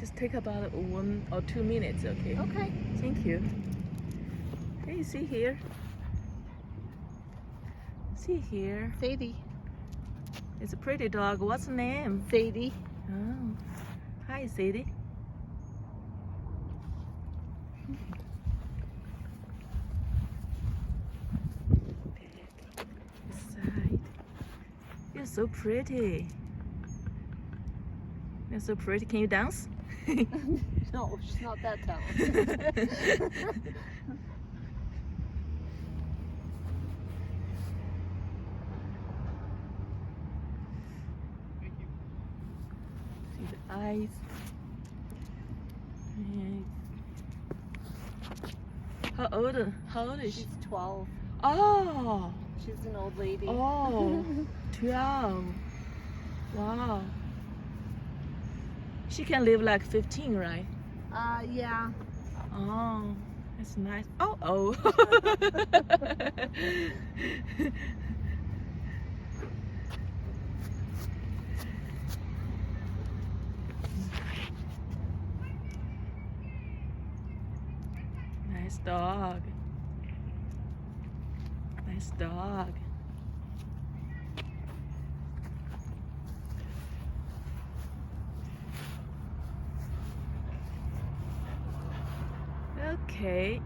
Just take about 1 or 2 minutes, okay? Okay. Thank you. Hey, see here. See here. Sadie. It's a pretty dog. What's the name? Sadie. Oh. Hi, Sadie. Side. You're so pretty. You're so pretty. Can you dance? No, she's not that talented. See the eyes. And how old is she? She's 12. Oh, She's an old lady. oh, 12. Wow. She can live like 15, right? Yeah. Oh, that's nice. Oh, oh. Nice dog. Nice dog. Okay.